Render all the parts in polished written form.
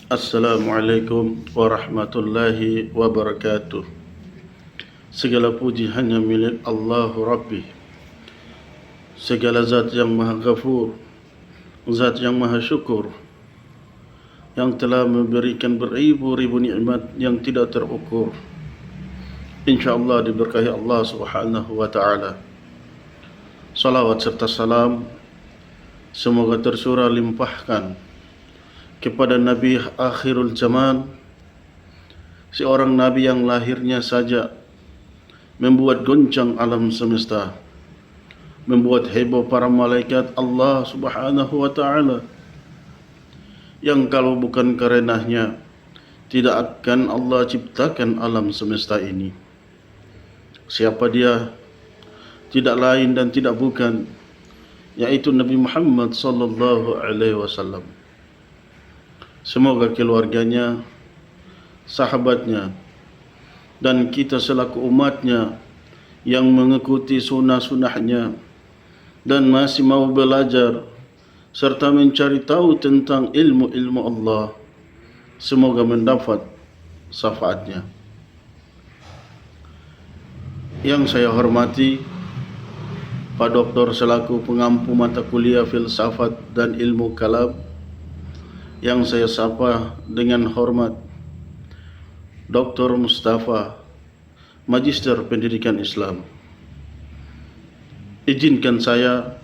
Assalamualaikum warahmatullahi wabarakatuh. Segala puji hanya milik Allah Rabbi. Segala zat yang maha ghafur, zat yang maha syukur, yang telah memberikan beribu-ribu nikmat yang tidak terukur. InsyaAllah diberkahi Allah subhanahu wa ta'ala. Salawat serta salam semoga tersurah limpahkan kepada Nabi akhirul zaman, seorang Nabi yang lahirnya saja membuat goncang alam semesta, membuat heboh para malaikat Allah subhanahu wa ta'ala, yang kalau bukan karenanya tidak akan Allah ciptakan alam semesta ini. Siapa dia? Tidak lain dan tidak bukan, yaitu Nabi Muhammad sallallahu alaihi wasallam. Semoga keluarganya, sahabatnya, dan kita selaku umatnya yang mengikuti sunnah-sunnahnya dan masih mau belajar serta mencari tahu tentang ilmu-ilmu Allah, semoga mendapat syafaatnya. Yang saya hormati Pak Doktor selaku pengampu mata kuliah filsafat dan ilmu kalam, yang saya sapa dengan hormat Dr. Mustafa, Magister Pendidikan Islam. Izinkan saya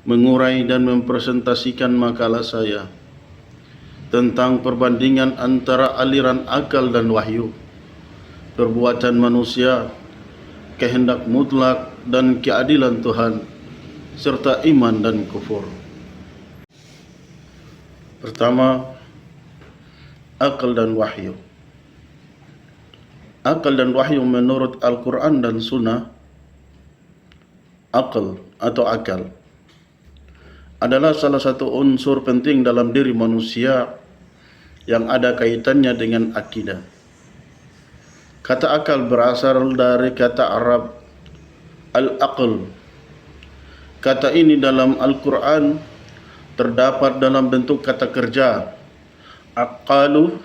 mengurai dan mempresentasikan makalah saya tentang perbandingan antara aliran akal dan wahyu, perbuatan manusia, kehendak mutlak dan keadilan Tuhan, serta iman dan kufur. Pertama, akal dan wahyu. Akal dan wahyu menurut Al-Quran dan Sunnah. Akal atau akal adalah salah satu unsur penting dalam diri manusia yang ada kaitannya dengan akidah. Kata akal berasal dari kata Arab al-aql. Kata ini dalam Al-Quran terdapat dalam bentuk kata kerja. Aqalu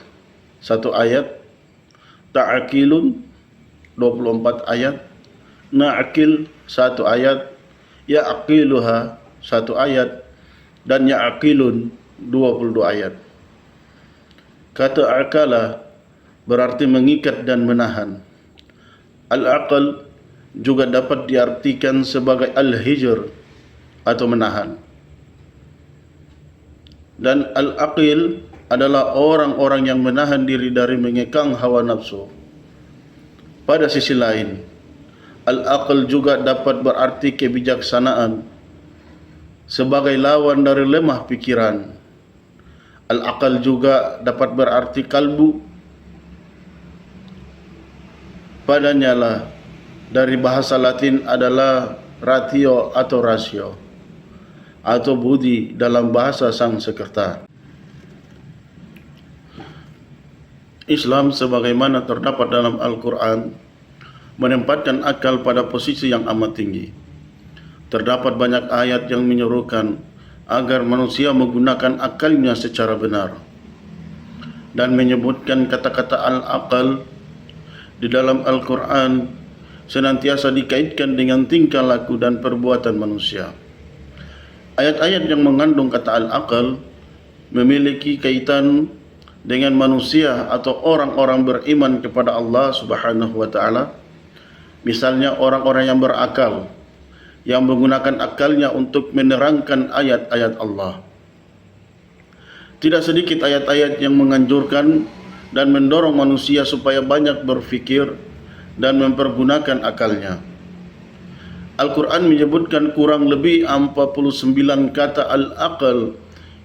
1 ayat, ta'aqilun 24 ayat, na'aqil 1 ayat, ya'aqiluha 1 ayat, dan ya'aqilun 22 ayat. Kata aqala berarti mengikat dan menahan. Al-aqal juga dapat diartikan sebagai al-hijr atau menahan. Dan al-aqil adalah orang-orang yang menahan diri dari mengekang hawa nafsu. Pada sisi lain, al-aql juga dapat berarti kebijaksanaan sebagai lawan dari lemah pikiran. Al-aql juga dapat berarti kalbu. Padanya lah dari bahasa Latin adalah ratio atau rasio, atau budi dalam bahasa Sanskerta. Islam sebagaimana terdapat dalam Al-Quran menempatkan akal pada posisi yang amat tinggi. Terdapat banyak ayat yang menyuruhkan agar manusia menggunakan akalnya secara benar, dan menyebutkan kata-kata al-aqal di dalam Al-Quran senantiasa dikaitkan dengan tingkah laku dan perbuatan manusia. Ayat-ayat yang mengandung kata al-aqal memiliki kaitan dengan manusia atau orang-orang beriman kepada Allah subhanahu wa ta'ala. Misalnya orang-orang yang berakal, yang menggunakan akalnya untuk menerangkan ayat-ayat Allah. Tidak sedikit ayat-ayat yang menganjurkan dan mendorong manusia supaya banyak berfikir dan mempergunakan akalnya. Al-Quran menyebutkan kurang lebih 49 kata al-aqal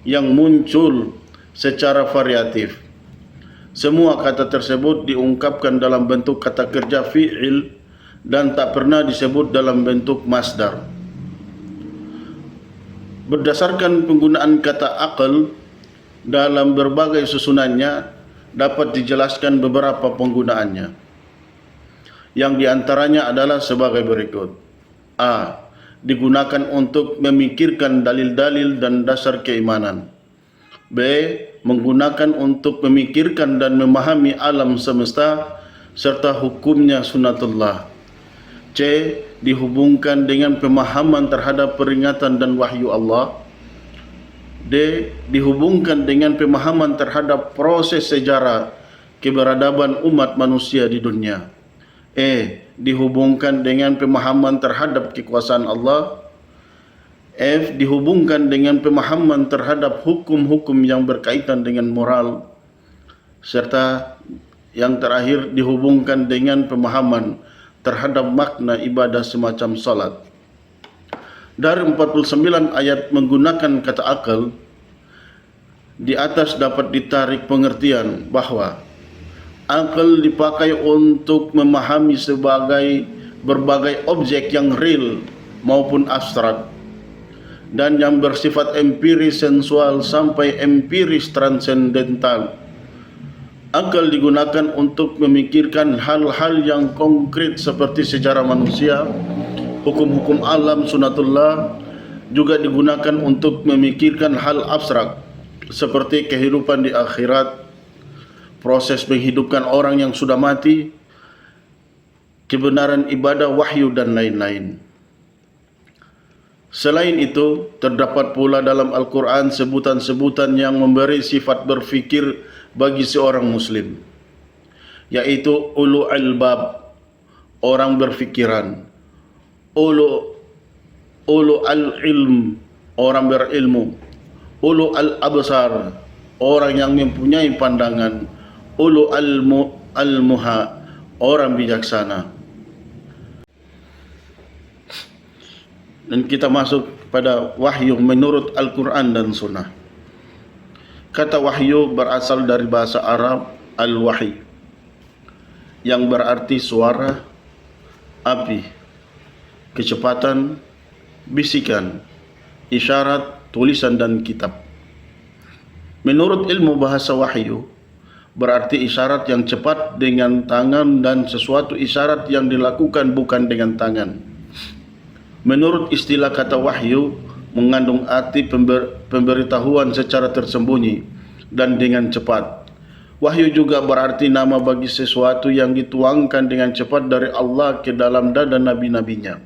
yang muncul secara variatif. Semua kata tersebut diungkapkan dalam bentuk kata kerja fi'il dan tak pernah disebut dalam bentuk masdar. Berdasarkan penggunaan kata aqal dalam berbagai susunannya, dapat dijelaskan beberapa penggunaannya. Yang diantaranya adalah sebagai berikut. A. Digunakan untuk memikirkan dalil-dalil dan dasar keimanan. B. Menggunakan untuk memikirkan dan memahami alam semesta serta hukumnya sunatullah. C. Dihubungkan dengan pemahaman terhadap peringatan dan wahyu Allah. D. Dihubungkan dengan pemahaman terhadap proses sejarah keberadaban umat manusia di dunia. E. Dihubungkan dengan pemahaman terhadap kekuasaan Allah. F. Dihubungkan dengan pemahaman terhadap hukum-hukum yang berkaitan dengan moral. Serta yang terakhir, dihubungkan dengan pemahaman terhadap makna ibadah semacam salat. Dari 49 ayat menggunakan kata akal, di atas dapat ditarik pengertian bahawa akal dipakai untuk memahami berbagai objek yang real maupun abstrak dan yang bersifat empiris sensual sampai empiris transendental. Akal digunakan untuk memikirkan hal-hal yang konkret seperti sejarah manusia, hukum-hukum alam sunatullah. Juga digunakan untuk memikirkan hal abstrak seperti kehidupan di akhirat, proses menghidupkan orang yang sudah mati, kebenaran ibadah, wahyu dan lain-lain. Selain itu, terdapat pula dalam Al-Quran sebutan-sebutan yang memberi sifat berfikir bagi seorang Muslim, yaitu ulu albab, orang berfikiran, ulu al-ilm, orang berilmu, ulu al-absar, orang yang mempunyai pandangan, ulu al-muha, orang bijaksana. Dan kita masuk pada wahyu menurut Al-Quran dan Sunnah. Kata wahyu berasal dari bahasa Arab al-wahy, yang berarti suara, api, kecepatan, bisikan, isyarat, tulisan dan kitab. Menurut ilmu bahasa wahyu, berarti isyarat yang cepat dengan tangan dan sesuatu isyarat yang dilakukan bukan dengan tangan. Menurut istilah kata wahyu, mengandung arti pemberitahuan secara tersembunyi dan dengan cepat. Wahyu juga berarti nama bagi sesuatu yang dituangkan dengan cepat dari Allah ke dalam dada nabi-nabinya.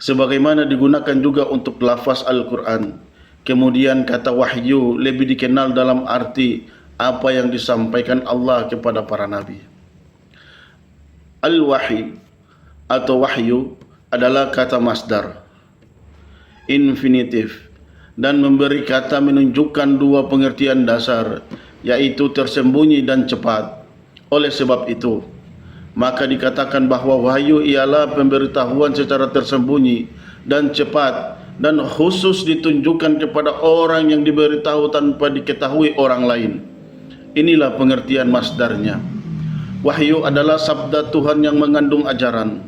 Sebagaimana digunakan juga untuk lafaz Al-Quran. Kemudian kata wahyu lebih dikenal dalam arti apa yang disampaikan Allah kepada para nabi. Al-Wahy atau wahyu adalah kata masdar infinitif dan memberi kata menunjukkan dua pengertian dasar, yaitu tersembunyi dan cepat. Oleh sebab itu, maka dikatakan bahawa wahyu ialah pemberitahuan secara tersembunyi dan cepat dan khusus ditunjukkan kepada orang yang diberitahu tanpa diketahui orang lain. Inilah pengertian masdarnya. Wahyu adalah sabda Tuhan yang mengandung ajaran,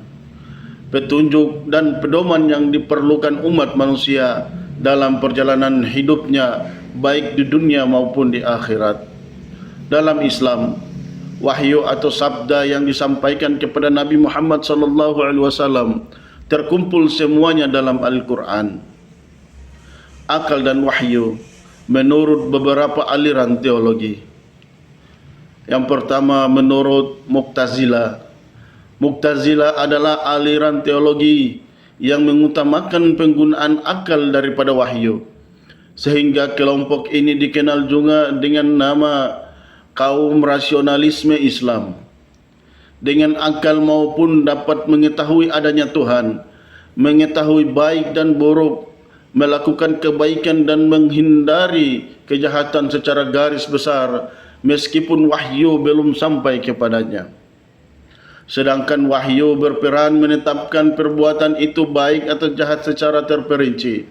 petunjuk dan pedoman yang diperlukan umat manusia dalam perjalanan hidupnya, baik di dunia maupun di akhirat. Dalam Islam, wahyu atau sabda yang disampaikan kepada Nabi Muhammad SAW terkumpul semuanya dalam Al-Quran. Akal dan wahyu menurut beberapa aliran teologi. Yang pertama, menurut Mu'tazilah. Mu'tazilah adalah aliran teologi yang mengutamakan penggunaan akal daripada wahyu, sehingga kelompok ini dikenal juga dengan nama kaum rasionalisme Islam. Dengan akal maupun dapat mengetahui adanya Tuhan, mengetahui baik dan buruk, melakukan kebaikan dan menghindari kejahatan secara garis besar, meskipun wahyu belum sampai kepadanya. Sedangkan wahyu berperan menetapkan perbuatan itu baik atau jahat secara terperinci.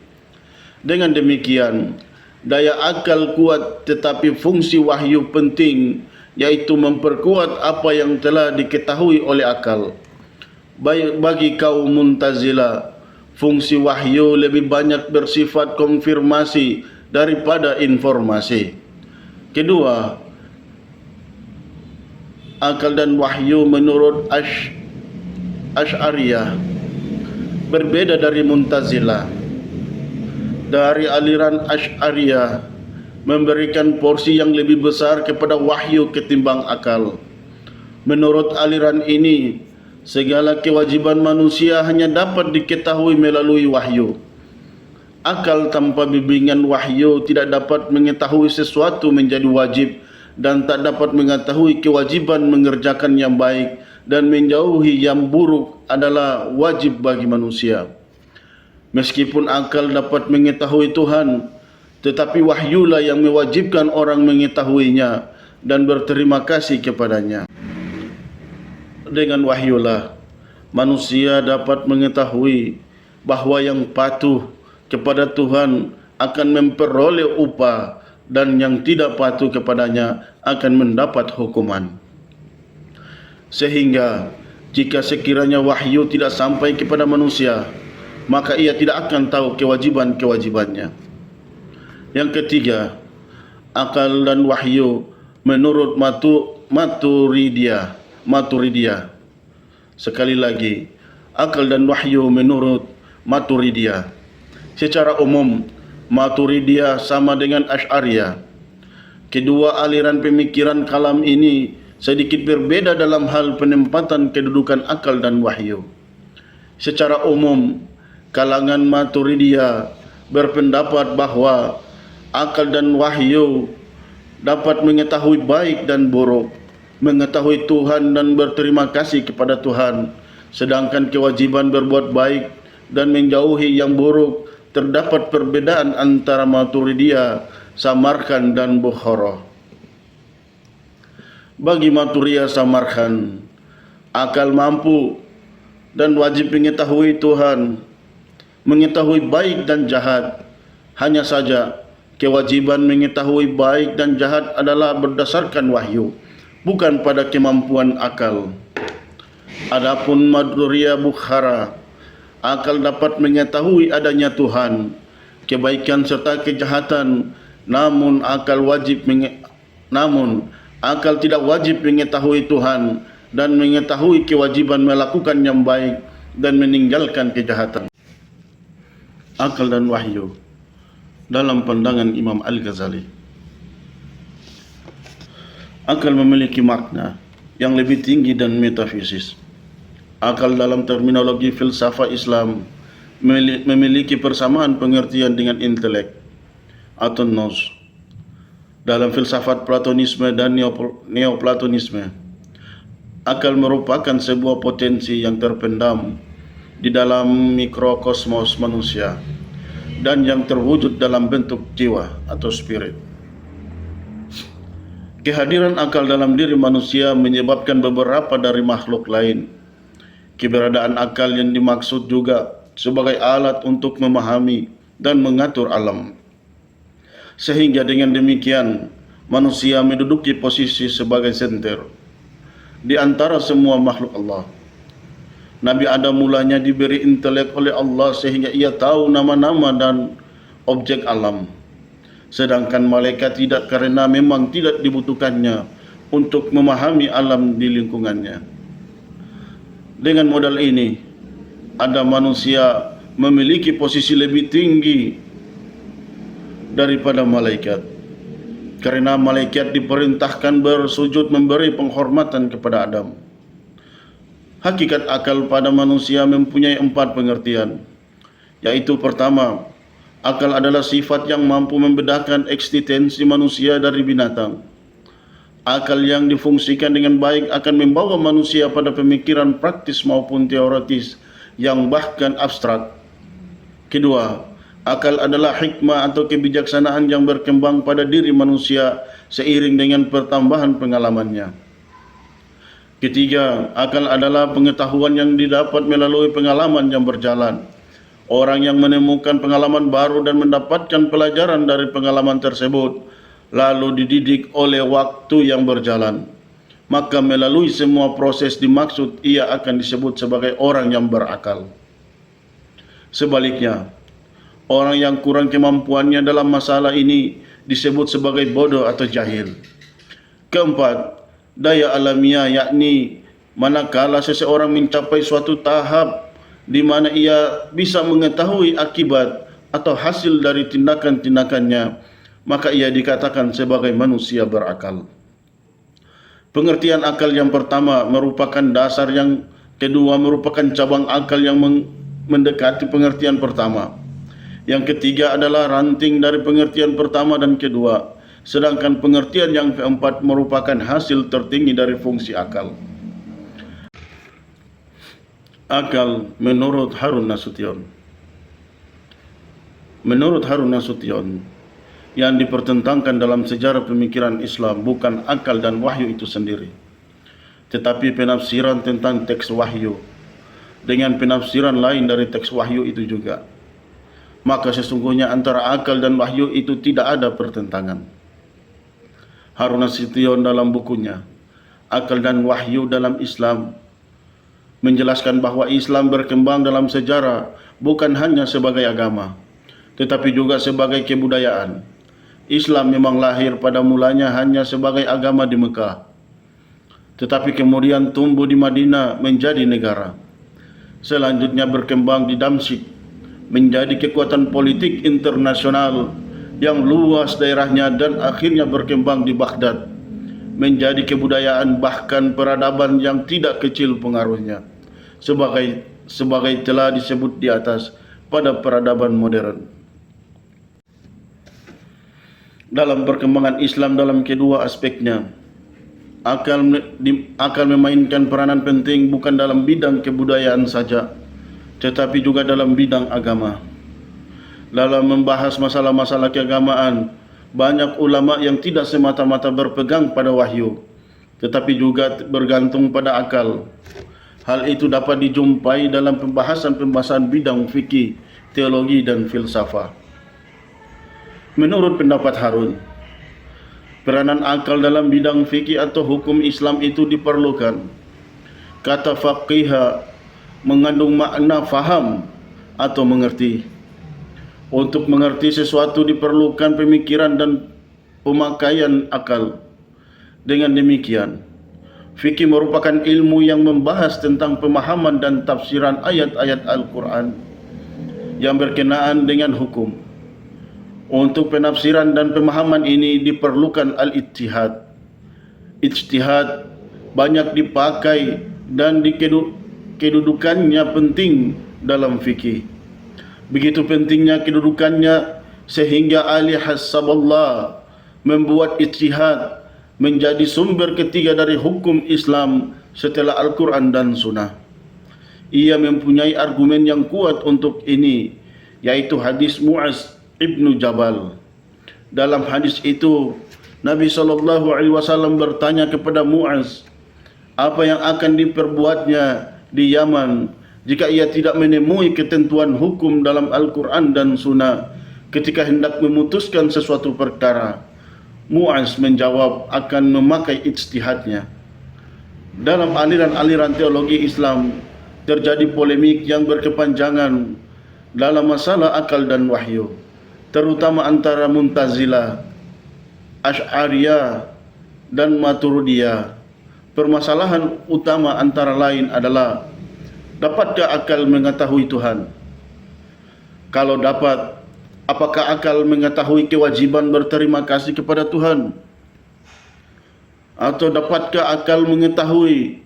Dengan demikian, daya akal kuat tetapi fungsi wahyu penting, yaitu memperkuat apa yang telah diketahui oleh akal. Bagi kaum Mu'tazilah, fungsi wahyu lebih banyak bersifat konfirmasi daripada informasi. Kedua, akal dan wahyu menurut Asy'ariyah berbeda dari Mu'tazilah. dari aliran Asy'ariyah memberikan porsi yang lebih besar kepada wahyu ketimbang akal. Menurut aliran ini, segala kewajiban manusia hanya dapat diketahui melalui wahyu. Akal tanpa bimbingan wahyu tidak dapat mengetahui sesuatu menjadi wajib dan tak dapat mengetahui kewajiban mengerjakan yang baik dan menjauhi yang buruk adalah wajib bagi manusia. Meskipun akal dapat mengetahui Tuhan, tetapi wahyulah yang mewajibkan orang mengetahuinya dan berterima kasih kepadanya. Dengan wahyulah manusia dapat mengetahui bahawa yang patuh kepada Tuhan akan memperoleh upah dan yang tidak patuh kepadanya akan mendapat hukuman. Sehingga jika sekiranya wahyu tidak sampai kepada manusia, maka ia tidak akan tahu kewajiban-kewajibannya. Yang ketiga, akal dan wahyu menurut Maturidiyah. Sekali lagi, akal dan wahyu menurut Maturidiyah. Secara umum, Maturidiyah sama dengan Asy'ariyah. Kedua aliran pemikiran kalam ini sedikit berbeda dalam hal penempatan kedudukan akal dan wahyu. Secara umum, kalangan Maturidiyah berpendapat bahawa akal dan wahyu dapat mengetahui baik dan buruk, mengetahui Tuhan dan berterima kasih kepada Tuhan, sedangkan kewajiban berbuat baik dan menjauhi yang buruk. Terdapat perbedaan antara Maturidiyah, Samarkand dan Bukhara. Bagi Maturidiyah Samarkand, akal mampu dan wajib mengetahui Tuhan, mengetahui baik dan jahat. Hanya saja kewajiban mengetahui baik dan jahat adalah berdasarkan wahyu, bukan pada kemampuan akal. Adapun Maturidiyah Bukhara, akal dapat mengetahui adanya Tuhan, kebaikan serta kejahatan, namun akal tidak wajib mengetahui Tuhan dan mengetahui kewajiban melakukan yang baik dan meninggalkan kejahatan. Akal dan wahyu dalam pandangan Imam Al-Ghazali. Akal memiliki makna yang lebih tinggi dan metafisis. Akal dalam terminologi filsafat Islam memiliki persamaan pengertian dengan intelek atau nous. Dalam filsafat Platonisme dan Neoplatonisme, akal merupakan sebuah potensi yang terpendam di dalam mikrokosmos manusia dan yang terwujud dalam bentuk jiwa atau spirit. Kehadiran akal dalam diri manusia menyebabkan beberapa dari makhluk lain. Keberadaan akal yang dimaksud juga sebagai alat untuk memahami dan mengatur alam. Sehingga dengan demikian, manusia menduduki posisi sebagai senter di antara semua makhluk Allah. Nabi Adam mulanya diberi intelek oleh Allah sehingga ia tahu nama-nama dan objek alam. Sedangkan malaikat tidak, karena memang tidak dibutuhkannya untuk memahami alam di lingkungannya. Dengan modal ini, ada manusia memiliki posisi lebih tinggi daripada malaikat, karena malaikat diperintahkan bersujud memberi penghormatan kepada Adam. Hakikat akal pada manusia mempunyai 4 pengertian, yaitu pertama, akal adalah sifat yang mampu membedakan eksistensi manusia dari binatang. Akal yang difungsikan dengan baik akan membawa manusia pada pemikiran praktis maupun teoritis yang bahkan abstrak. Kedua, akal adalah hikmah atau kebijaksanaan yang berkembang pada diri manusia seiring dengan pertambahan pengalamannya. Ketiga, akal adalah pengetahuan yang didapat melalui pengalaman yang berjalan. Orang yang menemukan pengalaman baru dan mendapatkan pelajaran dari pengalaman tersebut lalu dididik oleh waktu yang berjalan, maka melalui semua proses dimaksud ia akan disebut sebagai orang yang berakal. Sebaliknya, orang yang kurang kemampuannya dalam masalah ini disebut sebagai bodoh atau jahil. Keempat, daya alamiah, yakni manakala seseorang mencapai suatu tahap di mana ia bisa mengetahui akibat atau hasil dari tindakan-tindakannya, maka ia dikatakan sebagai manusia berakal. Pengertian akal yang pertama merupakan dasar, yang kedua merupakan cabang akal yang mendekati pengertian pertama. Yang ketiga adalah ranting dari pengertian pertama dan kedua. Sedangkan pengertian yang keempat merupakan hasil tertinggi dari fungsi akal. Akal menurut Harun Nasution. Menurut Harun Nasution, yang dipertentangkan dalam sejarah pemikiran Islam bukan akal dan wahyu itu sendiri, tetapi penafsiran tentang teks wahyu dengan penafsiran lain dari teks wahyu itu juga. Maka sesungguhnya antara akal dan wahyu itu tidak ada pertentangan. Harun Nasution dalam bukunya Akal dan Wahyu dalam Islam menjelaskan bahawa Islam berkembang dalam sejarah bukan hanya sebagai agama, tetapi juga sebagai kebudayaan. Islam memang lahir pada mulanya hanya sebagai agama di Mekah, tetapi kemudian tumbuh di Madinah menjadi negara. Selanjutnya berkembang di Damsyik menjadi kekuatan politik internasional yang luas daerahnya, dan akhirnya berkembang di Baghdad menjadi kebudayaan bahkan peradaban yang tidak kecil pengaruhnya, sebagai telah disebut di atas pada peradaban modern. Dalam perkembangan Islam dalam kedua aspeknya, akal memainkan peranan penting bukan dalam bidang kebudayaan saja, tetapi juga dalam bidang agama. Dalam membahas masalah-masalah keagamaan, banyak ulama yang tidak semata-mata berpegang pada wahyu, tetapi juga bergantung pada akal. Hal itu dapat dijumpai dalam pembahasan-pembahasan bidang fikih, teologi dan filsafah. Menurut pendapat Harun, peranan akal dalam bidang fikih atau hukum Islam itu diperlukan. Kata faqih mengandung makna faham atau mengerti. Untuk mengerti sesuatu diperlukan pemikiran dan pemakaian akal. Dengan demikian, fikih merupakan ilmu yang membahas tentang pemahaman dan tafsiran ayat-ayat Al-Quran yang berkenaan dengan hukum. Untuk penafsiran dan pemahaman ini diperlukan al-ijtihad. Ijtihad banyak dipakai dan kedudukannya penting dalam fikih. Begitu pentingnya kedudukannya sehingga ahli hasabullah membuat ijtihad menjadi sumber ketiga dari hukum Islam setelah Al-Quran dan Sunnah. Ia mempunyai argumen yang kuat untuk ini, yaitu hadis Mu'az ibnu Jabal. Dalam hadis itu, Nabi SAW bertanya kepada Mu'az, apa yang akan diperbuatnya di Yaman jika ia tidak menemui ketentuan hukum dalam Al-Quran dan Sunnah ketika hendak memutuskan sesuatu perkara. Mu'az menjawab akan memakai ijtihadnya. Dalam aliran-aliran teologi Islam terjadi polemik yang berkepanjangan dalam masalah akal dan wahyu, terutama antara Mu'tazilah, Asy'ariyah dan Maturidiyah. Permasalahan utama antara lain adalah, dapatkah akal mengetahui Tuhan? Kalau dapat, apakah akal mengetahui kewajiban berterima kasih kepada Tuhan? Atau dapatkah akal mengetahui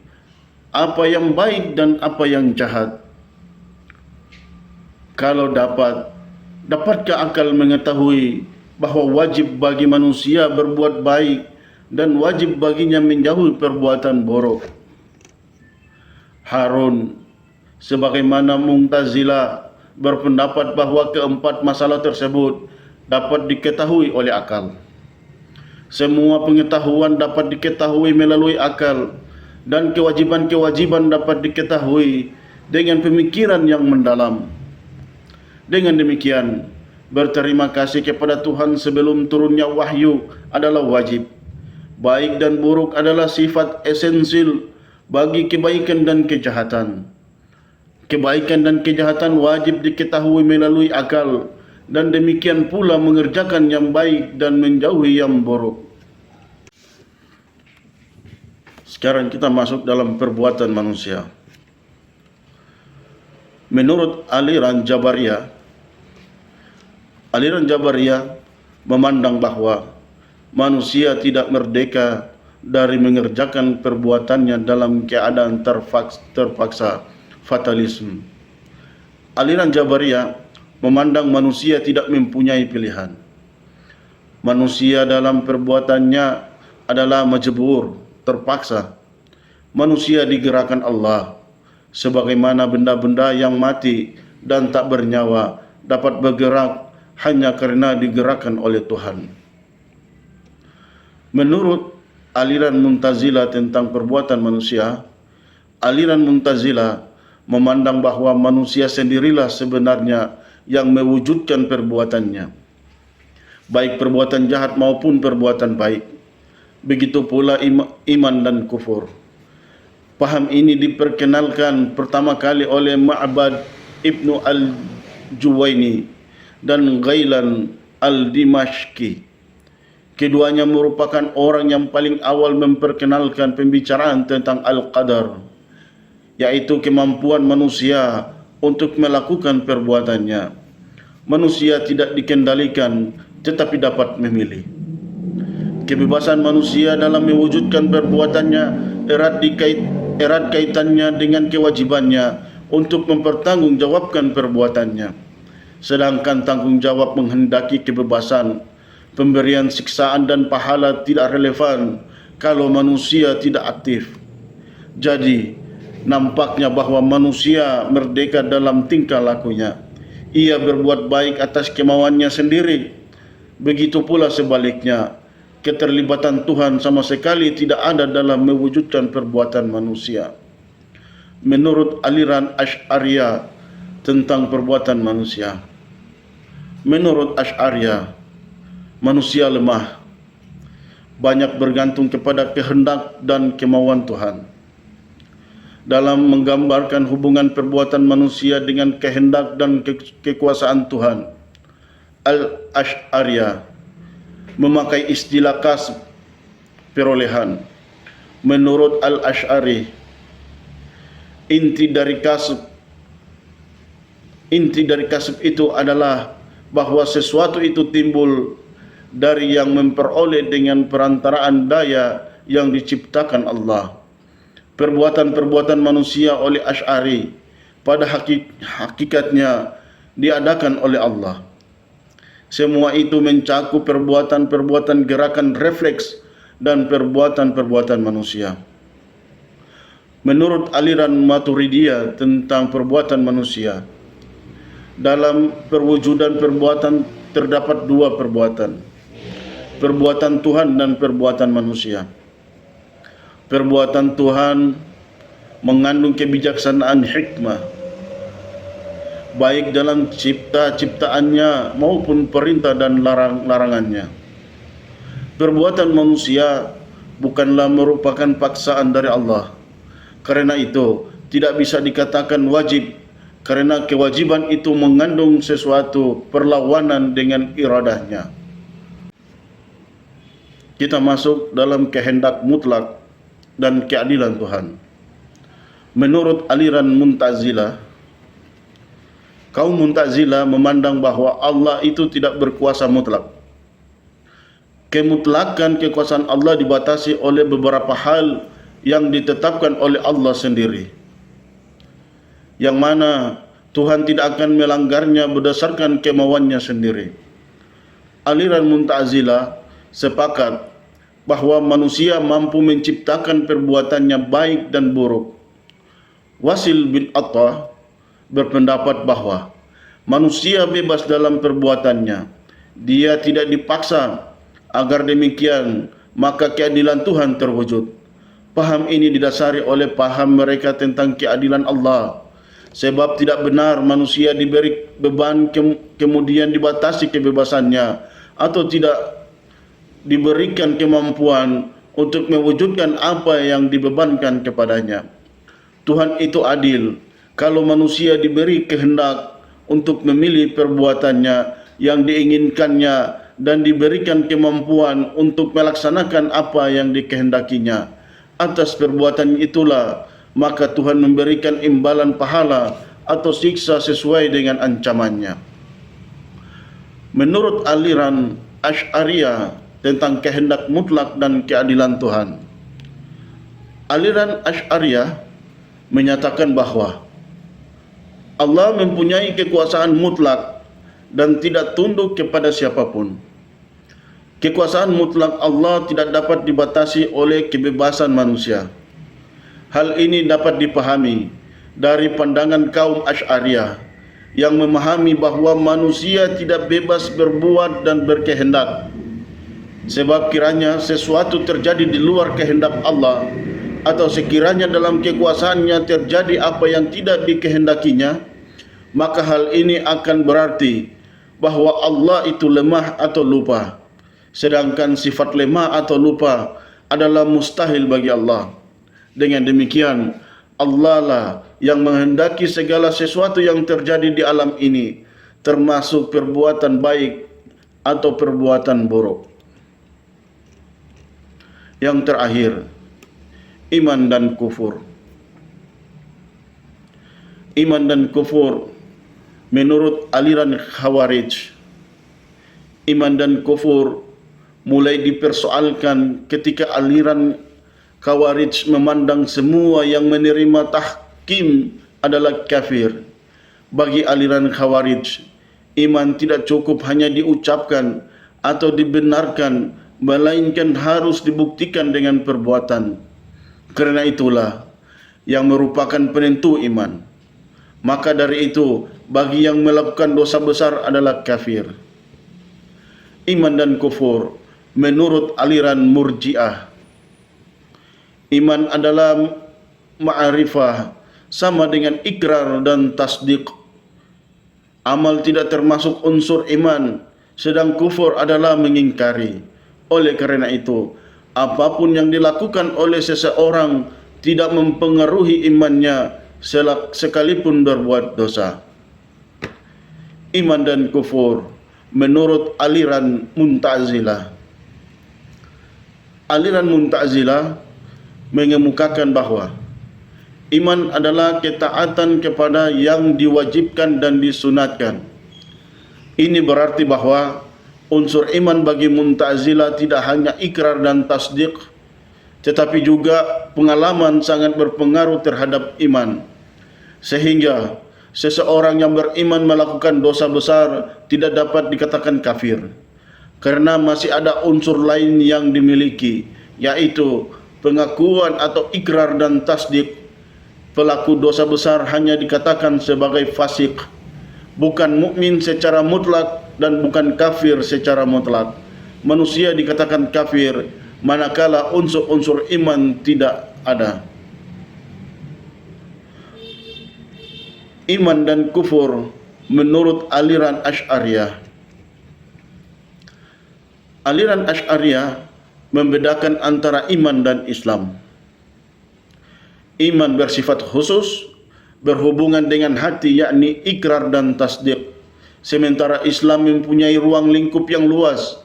apa yang baik dan apa yang jahat? Kalau dapat, dapatkah akal mengetahui bahawa wajib bagi manusia berbuat baik dan wajib baginya menjauhi perbuatan buruk? Harun, sebagaimana Mu'tazilah, berpendapat bahawa keempat masalah tersebut dapat diketahui oleh akal. Semua pengetahuan dapat diketahui melalui akal, dan kewajiban-kewajiban dapat diketahui dengan pemikiran yang mendalam. Dengan demikian, berterima kasih kepada Tuhan sebelum turunnya wahyu adalah wajib. Baik dan buruk adalah sifat esensial bagi kebaikan dan kejahatan. Kebaikan dan kejahatan wajib diketahui melalui akal, dan demikian pula mengerjakan yang baik dan menjauhi yang buruk. Sekarang kita masuk dalam perbuatan manusia. Menurut aliran Jabariyah, aliran Jabariyah memandang bahwa manusia tidak merdeka dari mengerjakan perbuatannya dalam keadaan terpaksa, fatalisme. Aliran Jabariyah memandang manusia tidak mempunyai pilihan. Manusia dalam perbuatannya adalah majbur, terpaksa. Manusia digerakkan Allah, sebagaimana benda-benda yang mati dan tak bernyawa dapat bergerak hanya karena digerakkan oleh Tuhan. Menurut aliran Mu'tazilah tentang perbuatan manusia, aliran Mu'tazilah memandang bahawa manusia sendirilah sebenarnya yang mewujudkan perbuatannya, baik perbuatan jahat maupun perbuatan baik. Begitu pula iman dan kufur. Paham ini diperkenalkan pertama kali oleh Ma'bad Ibnu Al-Juwaini dan Ghailan Al-Dimashqi. Keduanya merupakan orang yang paling awal memperkenalkan pembicaraan tentang Al-Qadar, yaitu kemampuan manusia untuk melakukan perbuatannya. Manusia tidak dikendalikan tetapi dapat memilih. Kebebasan manusia dalam mewujudkan perbuatannya erat kaitannya dengan kewajibannya untuk mempertanggungjawabkan perbuatannya. Sedangkan tanggungjawab menghendaki kebebasan, pemberian siksaan dan pahala tidak relevan kalau manusia tidak aktif. Jadi, nampaknya bahawa manusia merdeka dalam tingkah lakunya. Ia berbuat baik atas kemauannya sendiri. Begitu pula sebaliknya, keterlibatan Tuhan sama sekali tidak ada dalam mewujudkan perbuatan manusia. Menurut aliran Asy'ariyah tentang perbuatan manusia, menurut Asy'ariyah, manusia lemah, banyak bergantung kepada kehendak dan kemauan Tuhan. Dalam menggambarkan hubungan perbuatan manusia dengan kehendak dan kekuasaan Tuhan, Al-Asy'ariyah memakai istilah kasb, perolehan. Menurut Al-Asy'ari, inti dari kasb itu adalah bahawa sesuatu itu timbul dari yang memperoleh dengan perantaraan daya yang diciptakan Allah. Perbuatan-perbuatan manusia oleh Asy'ari pada hakikatnya diadakan oleh Allah. Semua itu mencakup perbuatan-perbuatan gerakan refleks dan perbuatan-perbuatan manusia. Menurut aliran Maturidiyah tentang perbuatan manusia, dalam perwujudan perbuatan terdapat dua perbuatan: perbuatan Tuhan dan perbuatan manusia. Perbuatan Tuhan mengandung kebijaksanaan hikmah, baik dalam ciptaannya maupun perintah dan larangannya. Perbuatan manusia bukanlah merupakan paksaan dari Allah. Karena itu tidak bisa dikatakan wajib, karena kewajiban itu mengandung sesuatu perlawanan dengan iradahnya. Kita masuk dalam kehendak mutlak dan keadilan Tuhan. Menurut aliran Mu'tazilah, kaum Mu'tazilah memandang bahawa Allah itu tidak berkuasa mutlak. Kemutlakan kekuasaan Allah dibatasi oleh beberapa hal yang ditetapkan oleh Allah sendiri, yang mana Tuhan tidak akan melanggarnya berdasarkan kemauannya sendiri. Aliran Mu'tazilah sepakat bahawa manusia mampu menciptakan perbuatannya baik dan buruk. Wasil bin Atta berpendapat bahawa manusia bebas dalam perbuatannya. Dia tidak dipaksa. Agar demikian, maka keadilan Tuhan terwujud. Paham ini didasari oleh paham mereka tentang keadilan Allah. Sebab tidak benar manusia diberi beban kemudian dibatasi kebebasannya, atau tidak diberikan kemampuan untuk mewujudkan apa yang dibebankan kepadanya. Tuhan itu adil. Kalau manusia diberi kehendak untuk memilih perbuatannya yang diinginkannya dan diberikan kemampuan untuk melaksanakan apa yang dikehendakinya, atas perbuatan itulah maka Tuhan memberikan imbalan pahala atau siksa sesuai dengan ancamannya. menurut aliran Asy'ariyah tentang kehendak mutlak dan keadilan Tuhan. Aliran Asy'ariyah menyatakan bahwa Allah mempunyai kekuasaan mutlak dan tidak tunduk kepada siapapun. Kekuasaan mutlak Allah tidak dapat dibatasi oleh kebebasan manusia. Hal ini dapat dipahami dari pandangan kaum Asy'ariyah yang memahami bahwa manusia tidak bebas berbuat dan berkehendak. Sebab kiranya sesuatu terjadi di luar kehendak Allah, atau sekiranya dalam kekuasaannya terjadi apa yang tidak dikehendakinya, maka hal ini akan berarti bahwa Allah itu lemah atau lupa. Sedangkan sifat lemah atau lupa adalah mustahil bagi Allah. Dengan demikian, Allah lah yang menghendaki segala sesuatu yang terjadi di alam ini, termasuk perbuatan baik atau perbuatan buruk. Yang terakhir, iman dan kufur. Iman dan kufur menurut aliran Khawarij. Iman dan kufur mulai dipersoalkan ketika aliran Khawarij memandang semua yang menerima tahkim adalah kafir. Bagi aliran Khawarij, iman tidak cukup hanya diucapkan atau dibenarkan, melainkan harus dibuktikan dengan perbuatan. Karena itulah yang merupakan penentu iman. Maka dari itu, bagi yang melakukan dosa besar adalah kafir. Iman dan kufur menurut aliran Murji'ah. Iman adalah ma'rifah, sama dengan ikrar dan tasdik. Amal tidak termasuk unsur iman, sedang kufur adalah mengingkari. Oleh karena itu, apapun yang dilakukan oleh seseorang tidak mempengaruhi imannya sekalipun berbuat dosa. Iman dan kufur menurut aliran Mu'tazilah. Aliran Mu'tazilah mengemukakan bahwa iman adalah ketaatan kepada yang diwajibkan dan disunatkan. Ini berarti bahwa unsur iman bagi Mu'tazilah tidak hanya ikrar dan tasdik, tetapi juga pengalaman sangat berpengaruh terhadap iman. Sehingga seseorang yang beriman melakukan dosa besar tidak dapat dikatakan kafir, karena masih ada unsur lain yang dimiliki, yaitu pengakuan atau ikrar dan tasdik. Pelaku dosa besar hanya dikatakan sebagai fasik, bukan mukmin secara mutlak dan bukan kafir secara mutlak. Manusia dikatakan kafir manakala unsur-unsur iman tidak ada. Iman dan kufur menurut aliran Asy'ariyah. Aliran Asy'ariyah membedakan antara iman dan Islam. Iman bersifat khusus, berhubungan dengan hati, yakni ikrar dan tasdik. Sementara Islam mempunyai ruang lingkup yang luas,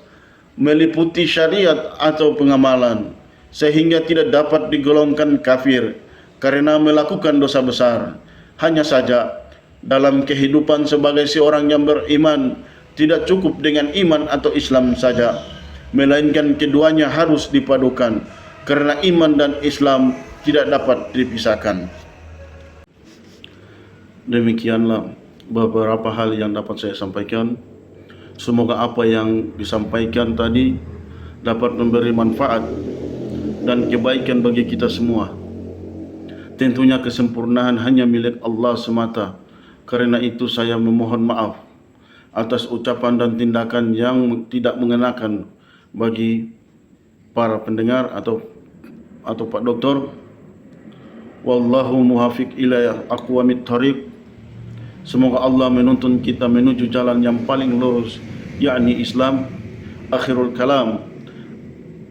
meliputi syariat atau pengamalan, sehingga tidak dapat digolongkan kafir karena melakukan dosa besar. Hanya saja, dalam kehidupan sebagai seorang yang beriman, tidak cukup dengan iman atau Islam saja, melainkan keduanya harus dipadukan, karena iman dan Islam tidak dapat dipisahkan. Demikianlah beberapa hal yang dapat saya sampaikan. Semoga apa yang disampaikan tadi dapat memberi manfaat dan kebaikan bagi kita semua. Tentunya kesempurnaan hanya milik Allah semata. Karena itu saya memohon maaf atas ucapan dan tindakan yang tidak mengenakan bagi para pendengar atau Pak Doktor. Wallahu muwafiq ila aqwamit thariq. Semoga Allah menuntun kita menuju jalan yang paling lurus, yakni Islam. Akhirul kalam.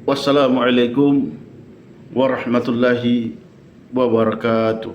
Wassalamualaikum warahmatullahi wabarakatuh.